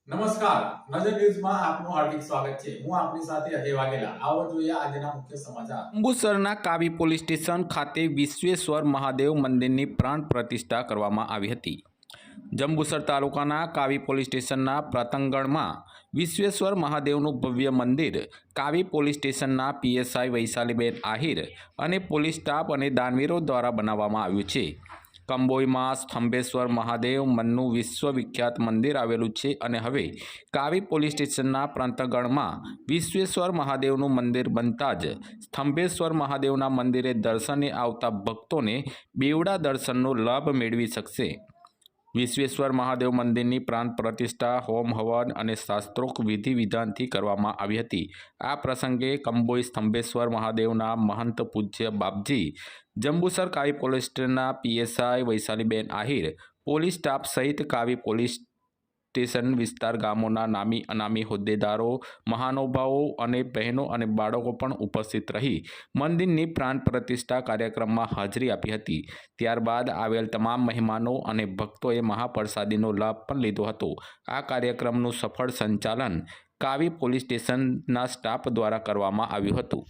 નમસ્કાર, નજર ન્યૂઝમાં આપનું હાર્દિક સ્વાગત છે। હું આપની સાથે અજય વાઘેલા। આવો જોઈએ આજના મુખ્ય સમાચાર। જંબુસરના કાવી પોલીસ સ્ટેશન ખાતે વિશ્વેશ્વર મહાદેવ મંદિરની પ્રાણ પ્રતિષ્ઠા કરવામાં આવી હતી। જંબુસર તાલુકાના કાવી પોલીસ સ્ટેશનના પ્રાંગણમાં વિશ્વેશ્વર મહાદેવનું ભવ્ય મંદિર કાવી પોલીસ સ્ટેશનના પીએસઆઈ વૈશાલીબેન આહિર અને પોલીસ સ્ટાફ અને દાનવીરો દ્વારા બનાવવામાં આવ્યું છે। કંબોઈમાં સ્તંભેશ્વર મહાદેવ મનનું વિશ્વવિખ્યાત મંદિર આવેલું છે અને હવે કાવી પોલીસ સ્ટેશનના પ્રાંગણમાં વિશ્વેશ્વર મહાદેવનું મંદિર બનતા જ સ્તંભેશ્વર મહાદેવના મંદિરે દર્શને આવતા ભક્તોને બેવડા દર્શનનો લાભ મેળવી શકશે। વિશ્વેશ્વર મહાદેવ મંદિરની પ્રાણ પ્રતિષ્ઠા હોમ હવન અને શાસ્ત્રોક્ત વિધિ વિધાનથી કરવામાં આવી હતી। આ પ્રસંગે કંબોઈ સ્તંભેશ્વર મહાદેવના મહંત પૂજ્ય બાપજી, જંબુસર કાવી પોલીસ સ્ટેશનના પીએસઆઈ વૈશાલીબેન આહિર, પોલીસ સ્ટાફ સહિત કાવી પોલીસ સ્ટેશન વિસ્તાર ગામોના નામી અનામી હોદ્દેદારો, મહાનુભાવો અને બહેનો અને બાળકો પણ ઉપસ્થિત રહી મંદિરની પ્રાણ પ્રતિષ્ઠા કાર્યક્રમમાં હાજરી આપી હતી। ત્યારબાદ આવેલ તમામ મહેમાનો અને ભક્તોએ મહાપ્રસાદીનો લાભ પણ લીધો હતો। આ કાર્યક્રમનું સફળ સંચાલન કાવી પોલીસ સ્ટેશનના સ્ટાફ દ્વારા કરવામાં આવ્યું હતું।